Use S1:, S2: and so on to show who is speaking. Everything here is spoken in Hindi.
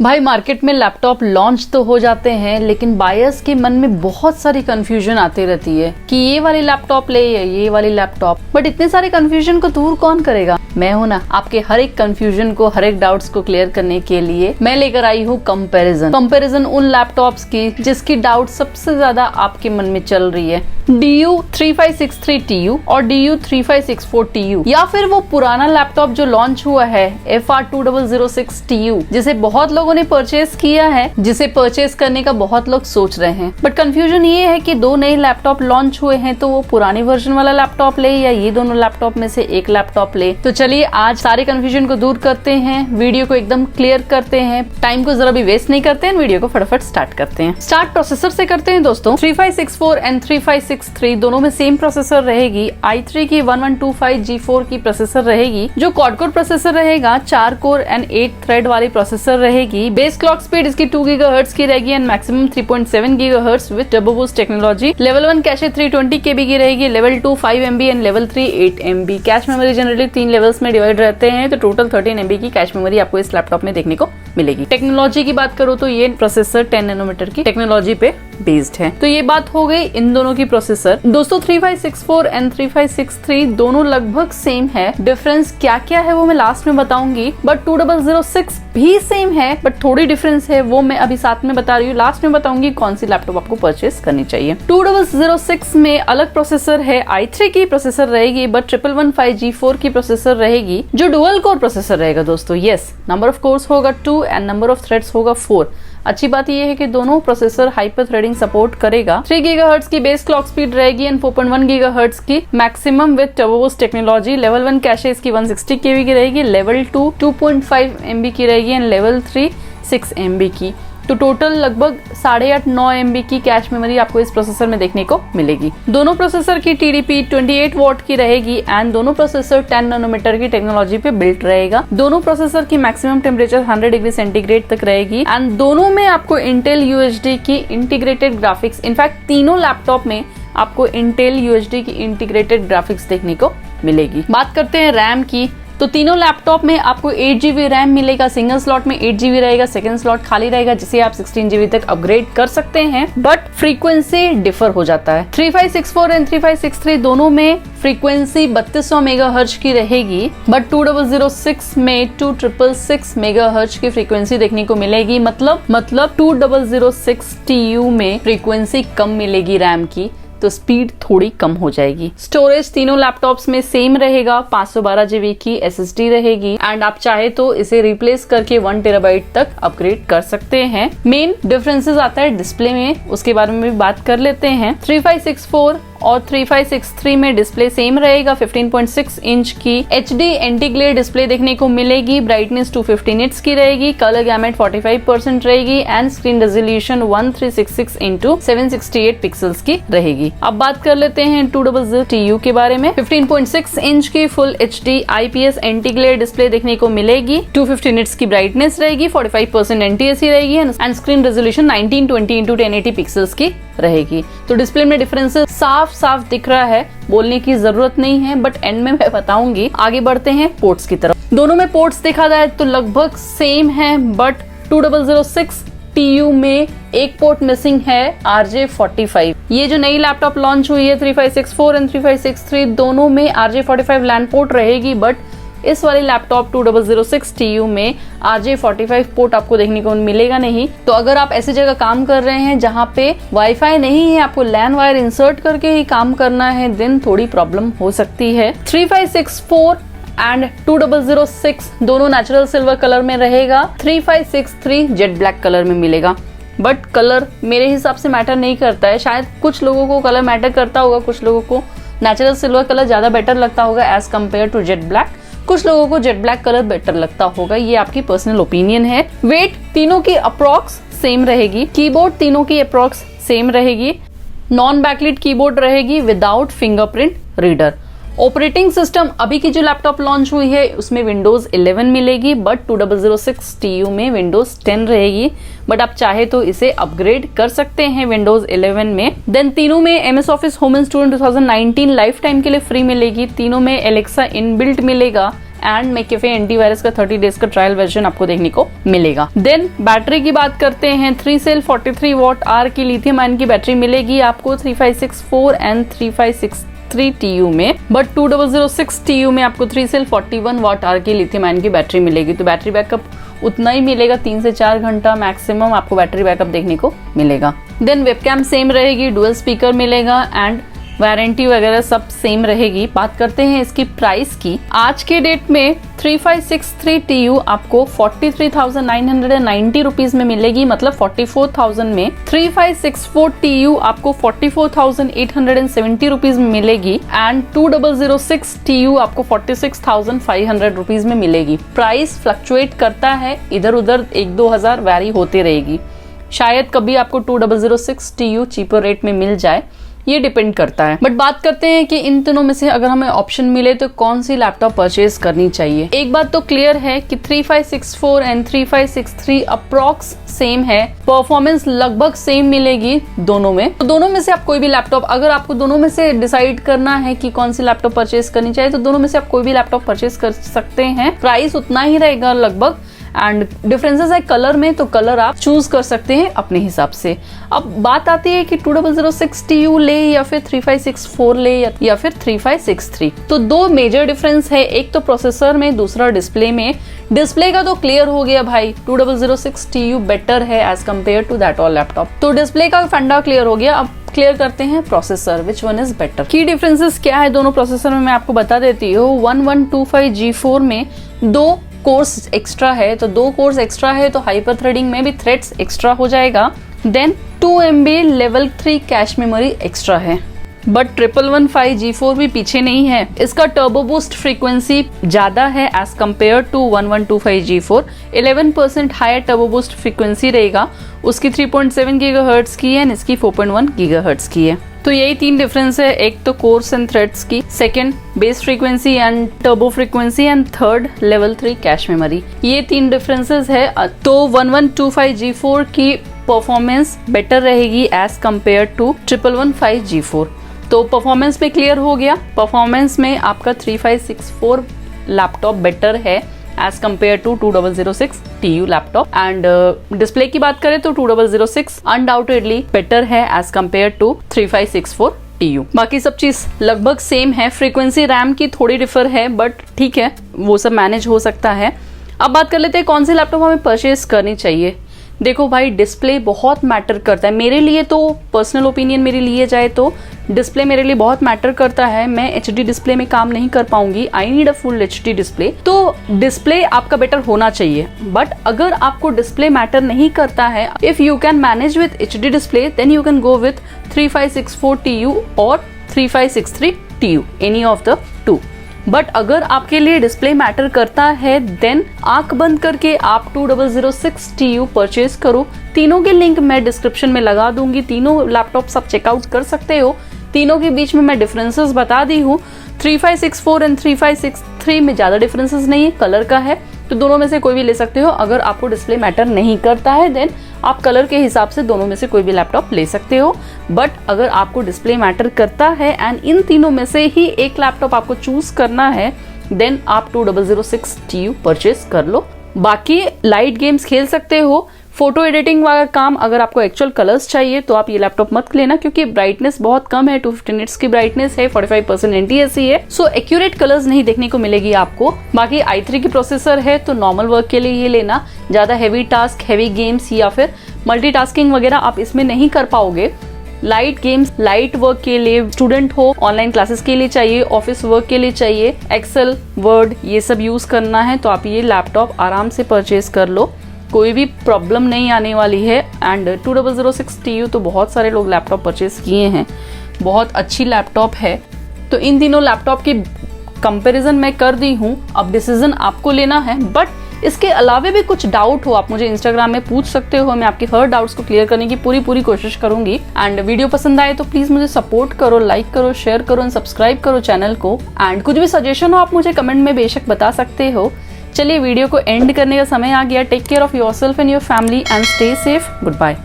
S1: भाई मार्केट में लैपटॉप लॉन्च तो हो जाते हैं, लेकिन बायर्स के मन में बहुत सारी कंफ्यूजन आती रहती है कि ये वाली लैपटॉप ले या ये वाली लैपटॉप। बट इतने सारे कंफ्यूजन को दूर कौन करेगा? मैं हूं ना, आपके हर एक कंफ्यूजन को, हर एक डाउट्स को क्लियर करने के लिए मैं लेकर आई हूँ कंपैरिजन उन लैपटॉप्स की जिसकी डाउट सबसे ज्यादा आपके मन में चल रही है। DU3563TU और DU3564TU, या फिर वो पुराना लैपटॉप जो लॉन्च हुआ है FR2006TU, जिसे बहुत लोगों ने परचेज किया है, जिसे परचेज करने का बहुत लोग सोच रहे हैं। बट कंफ्यूजन ये है कि दो नए लैपटॉप लॉन्च हुए हैं, तो वो पुराने वर्जन वाला लैपटॉप ले या ये दोनों लैपटॉप में से एक लैपटॉप ले। तो चलिए आज सारे कंफ्यूजन को दूर करते हैं, वीडियो को एकदम क्लियर करते हैं, टाइम को जरा भी वेस्ट नहीं करते हैं, वीडियो को फटाफट स्टार्ट करते हैं। स्टार्ट प्रोसेसर से करते हैं दोस्तों। 3564 एंड 3563 दोनों में सेम प्रोसेसर रहेगी। i3 की 1125G4 की प्रोसेसर रहेगी, जो क्वाड कोर प्रोसेसर रहेगा। 4 कोर एंड 8 थ्रेड वाली प्रोसेसर रहेगी। बेस क्लॉक स्पीड इसकी 2 GHz की रहेगी and maximum 3.7 GHz with turbo boost technology. Level 1 cache 320 KB की रहेगी। Level 2 5 MB and level 3 8 MB। Cache memory generally 3 levels में डिवाइड रहते हैं, तो टोटल 13 MB की कैश मेमोरी आपको इस लैपटॉप में देखने को मिलेगी। टेक्नोलॉजी की बात करो तो ये प्रोसेसर 10 नैनोमीटर की टेक्नोलॉजी पे बेस्ड है। तो ये बात हो गई इन दोनों की प्रोसेसर। दोस्तों 3564 एंड 3563 दोनों लगभग सेम है। डिफरेंस क्या क्या है वो मैं लास्ट में बताऊंगी। बट 2006 भी सेम है, बट थोड़ी डिफरेंस है, वो मैं अभी साथ में बता रही हूँ। लास्ट में बताऊंगी कौन सी लैपटॉप आपको परचेस करनी चाहिए। 2006 में अलग प्रोसेसर है, i3 की प्रोसेसर रहेगी, बट 1115G4 की प्रोसेसर रहेगी, जो डुअल कोर प्रोसेसर रहेगा दोस्तों। यस, नंबर ऑफ कोर्स होगा 2 एंड नंबर ऑफ थ्रेड्स होगा 4। अच्छी बात यह है कि दोनों प्रोसेसर हाइपर थ्रेडिंग सपोर्ट करेगा। 3 GHz की बेस क्लॉक स्पीड रहेगी एंड 4.1 GHz की maximum with turbo boost technology. Level 1 cache इसकी 160 KB की रहेगी। लेवल 2 2.5 MB की रहेगी एंड लेवल 3 6 MB की। तो टोटल लगभग 8.5-9 MB की कैश मेमोरी आपको इस प्रोसेसर में देखने को मिलेगी। दोनों प्रोसेसर की TDP 28 वॉट की रहेगी एंड दोनों प्रोसेसर 10 नैनोमीटर की टेक्नोलॉजी पे बिल्ट रहेगा। दोनों प्रोसेसर की मैक्सिमम टेम्परेचर 100 डिग्री सेंटीग्रेड तक रहेगी एंड दोनों में आपको इंटेल UHD की इंटीग्रेटेड ग्राफिक्स, इनफैक्ट तीनों लैपटॉप में आपको इंटेल UHD की इंटीग्रेटेड ग्राफिक्स देखने को मिलेगी। बात करते हैं रैम की, तो तीनों लैपटॉप में आपको 8 GB रैम मिलेगा। सिंगल स्लॉट में 8 GB रहेगा, सेकंड स्लॉट खाली रहेगा, जिसे आप 16 GB तक अपग्रेड कर सकते हैं। बट फ्रीक्वेंसी डिफर हो जाता है। 3564 एंड 3563 दोनों में फ्रीक्वेंसी 3200 MHz की रहेगी, बट 2006 में 2666 MHz की फ्रीक्वेंसी देखने को मिलेगी। मतलब 2006 TU में फ्रीक्वेंसी कम मिलेगी रैम की, तो स्पीड थोड़ी कम हो जाएगी। स्टोरेज तीनों लैपटॉप्स में सेम रहेगा, 512 GB की SSD रहेगी एंड आप चाहे तो इसे रिप्लेस करके 1 TB तक अपग्रेड कर सकते हैं। मेन डिफरेंसेस आता है डिस्प्ले में, उसके बारे में भी बात कर लेते हैं। 3564 और 3563 में डिस्प्ले सेम रहेगा, 15.6 इंच की HD एंटी ग्लेयर डिस्प्ले देखने को मिलेगी। ब्राइटनेस 250 निट्स की रहेगी। कलर गैमेट 45% रहेगी एंड स्क्रीन रेजोल्यूशन 1366 × 768 पिक्सल्स की रहेगी। अब बात कर लेते हैं 2000TU के बारे में। 15.6 इंच की full HD IPS anti glare display देखने को मिलेगी। 250 निट्स की ब्राइटनेस रहेगी, 45% NTSC रहेगी एंड स्क्रीन रेजोल्यूशन 1920 × 1080 पिक्सल्स की रहेगी। तो डिस्प्ले में डिफरेंसेस साफ दिख रहा है, बोलने की जरूरत नहीं है, बट एंड में मैं बताऊंगी। आगे बढ़ते हैं पोर्ट्स की तरफ। दोनों में पोर्ट्स देखा जाए तो लगभग सेम है, बट 2006 TU में एक पोर्ट मिसिंग है, RJ45। ये जो नई लैपटॉप लॉन्च हुई है 3564 एंड 3563 दोनों में RJ45 लैन पोर्ट रहेगी, बट इस वाली लैपटॉप 2006 TU में RJ45 पोर्ट आपको देखने को मिलेगा नहीं। तो अगर आप ऐसी जगह काम कर रहे हैं जहाँ पे वाईफाई नहीं है, आपको लैन वायर इंसर्ट करके ही काम करना है, दिन थोड़ी प्रॉब्लम हो सकती है। 3564 एंड 2006 दोनों नेचुरल सिल्वर कलर में रहेगा। 3563 जेट ब्लैक कलर में मिलेगा, बट कलर मेरे हिसाब से मैटर नहीं करता है। शायद कुछ लोगों को कलर मैटर करता होगा, कुछ लोगों को नेचुरल सिल्वर कलर ज्यादा बेटर लगता होगा as compare to jet black, कुछ लोगों को जेट ब्लैक कलर बेटर लगता होगा। ये आपकी पर्सनल ओपिनियन है। वेट तीनों की अप्रॉक्स सेम रहेगी। कीबोर्ड तीनों की अप्रॉक्स सेम रहेगी। नॉन बैकलिट कीबोर्ड रहेगी without fingerprint reader. Operating system अभी की जो लैपटॉप लॉन्च हुई है उसमें विंडोज 11 मिलेगी, बट 2006 TU में विंडोज 10 रहेगी, बट आप चाहे तो इसे अपग्रेड कर सकते हैं विंडोज 11 में। देन तीनों में MS office home install 2019 life time के लिए फ्री मिलेगी। तीनों में एलेक्सा इनबिल्ट मिलेगा एंड मैकेफे एंटीवायरस का 30 डेज का ट्रायल वर्जन आपको देखने को मिलेगा। देन बैटरी की बात करते हैं, 3 सेल 43 वॉट आर की लिथियम आयन की बैटरी मिलेगी आपको 3564 एंड 3563 TU में, बट 2006 TU में आपको 3 सेल 41 वॉट आर की लिथियम आयन की बैटरी मिलेगी। तो बैटरी बैकअप उतना ही मिलेगा, 3 से 4 घंटा मैक्सिमम आपको बैटरी बैकअप देखने को मिलेगा। देन वेबकैम सेम रहेगी, डुअल स्पीकर मिलेगा एंड वारंटी वगैरह सब सेम रहेगी। बात करते हैं इसकी प्राइस की। आज के डेट में 3563 TU आपको 43,990 रुपीज में मिलेगी, मतलब 44,000 में। 3564 TU आपको 44,870 रुपीज में मिलेगी एंड 2006 TU आपको 46,500 रुपीज में मिलेगी। प्राइस फ्लक्चुएट करता है, इधर उधर 1-2 हजार वैरी होती रहेगी। शायद कभी आपको 2006 TU चीपर रेट में मिल जाए, ये डिपेंड करता है। बट बात करते हैं कि इन तीनों में से अगर हमें ऑप्शन मिले तो कौन सी लैपटॉप परचेज करनी चाहिए। एक बात तो क्लियर है कि 3564 एंड 3563 अप्रॉक्स सेम है, परफॉर्मेंस लगभग सेम मिलेगी दोनों में। तो दोनों में से आप कोई भी लैपटॉप, अगर आपको दोनों में से डिसाइड करना है कि कौन सी लैपटॉप परचेज करनी चाहिए, तो दोनों में से आप कोई भी लैपटॉप परचेज कर सकते हैं। प्राइस उतना ही रहेगा लगभग, एंड डिफरेंसेस है कलर में, तो कलर आप चूज कर सकते हैं अपने हिसाब से। अब बात आती है कि 2006 TU ले या फिर 3564 ले या फिर 3563। तो दो मेजर डिफरेंस है, एक तो प्रोसेसर में, दूसरा डिस्प्ले में। डिस्प्ले का तो क्लियर हो गया भाई, 2006 TU बेटर है as compare to that all laptop. तो डिस्प्ले का फंडा क्लियर हो गया। अब क्लियर करते हैं processor, which one is better. की डिफरेंसेस क्या है दोनों प्रोसेसर में मैं आपको बता देती हूँ। 1125G4 में 2 कोर्स एक्स्ट्रा है, तो 2 कोर्स एक्स्ट्रा है तो हाइपर थ्रेडिंग में भी थ्रेड्स एक्स्ट्रा हो जाएगा। Then 2 MB level 3 cache memory extra है, बट 1115G4 भी पीछे नहीं है। इसका टर्बो बूस्ट फ्रीक्वेंसी ज्यादा है as compare to 1125G4। 11% higher turbo boost frequency रहेगा, उसकी 3.7 GHz की है एंड इसकी 4.1 GHz की है। तो यही 3 डिफरेंस है, एक तो कोर्स एंड थ्रेड्स की, second base frequency and turbo frequency and third level 3 cache memory. ये 3 डिफरेंसेस है। तो 1125G4 की परफॉर्मेंस बेटर रहेगी एज कम्पेयर टू 1115G4। तो परफॉर्मेंस में क्लियर हो गया। परफॉर्मेंस में आपका 3564 लैपटॉप बेटर है as compare to 2006 TU laptop. And display की बात करें तो 2006 अनडाउटेडली बेटर है एज कम्पेयर टू 3564 TU। बाकी सब चीज लगभग सेम है, फ्रीक्वेंसी रैम की थोड़ी डिफर है, बट ठीक है, वो सब मैनेज हो सकता है। अब बात कर लेते हैं कौन सी लैपटॉप हमें परचेज करनी चाहिए। देखो भाई, डिस्प्ले बहुत मैटर करता है। मेरे लिए तो पर्सनल ओपिनियन मेरे लिए जाए तो डिस्प्ले मेरे लिए बहुत मैटर करता है। मैं HD डिस्प्ले में काम नहीं कर पाऊंगी, I need a full HD display. तो डिस्प्ले आपका बेटर होना चाहिए। बट अगर आपको डिस्प्ले मैटर नहीं करता है, if you can manage with HD display, then you can go with 3564 TU और 3563 TU, any of the 2। But अगर आपके लिए डिस्प्ले मैटर करता है, देन आंख बंद करके आप 2006 TU परचेज करो। तीनों के लिंक मैं डिस्क्रिप्शन में लगा दूंगी, तीनों लैपटॉप्स आप चेकआउट कर सकते हो। तीनों के बीच में मैं डिफरेंसेस बता दी हूँ। 3564 एंड 3563 में ज्यादा डिफरेंसेस नहीं है, कलर का है। तो दोनों में से कोई भी ले सकते हो। अगर आपको डिस्प्ले मैटर नहीं करता है, देन आप कलर के हिसाब से दोनों में से कोई भी लैपटॉप ले सकते हो। बट अगर आपको डिस्प्ले मैटर करता है एंड इन तीनों में से ही एक लैपटॉप आपको चूज करना है, देन आप 2006 TU परचेज कर लो। बाकी लाइट गेम्स खेल सकते हो, फोटो एडिटिंग वाला काम अगर आपको एक्चुअल कलर्स चाहिए तो आप ये लैपटॉप मत लेना, क्योंकि ब्राइटनेस बहुत कम है, 250 निट्स की ब्राइटनेस है, 45% NTSC है। सो एक्यूरेट कलर्स नहीं देखने को मिलेगी आपको। बाकी i3 की प्रोसेसर है, तो नॉर्मल वर्क के लिए ये लेना। ज्यादा हैवी टास्क, हैवी गेम्स या फिर मल्टीटास्किंग वगैरह आप इसमें नहीं कर पाओगे। लाइट गेम्स, लाइट वर्क के लिए, स्टूडेंट हो, ऑनलाइन क्लासेस के लिए चाहिए, ऑफिस वर्क के लिए चाहिए, एक्सेल, वर्ड ये सब यूज करना है, तो आप ये लैपटॉप आराम से परचेज कर लो, कोई भी प्रॉब्लम नहीं आने वाली है। एंड 2006 TU तो बहुत सारे लोग लैपटॉप परचेज किए हैं, बहुत अच्छी लैपटॉप है। तो इन तीनों लैपटॉप की कंपैरिजन मैं कर दी हूँ, अब डिसीजन आपको लेना है। बट इसके अलावा भी कुछ डाउट हो, आप मुझे इंस्टाग्राम में पूछ सकते हो, मैं आपके हर डाउट्स को क्लियर करने की पूरी कोशिश करूंगी। एंड वीडियो पसंद आए तो प्लीज मुझे सपोर्ट करो, लाइक करो, शेयर करो एंड सब्सक्राइब करो चैनल को। एंड कुछ भी सजेशन हो आप मुझे कमेंट में बेशक बता सकते हो। चलिए वीडियो को एंड करने का समय आ गया। Take care of yourself and your family and stay safe. Good bye.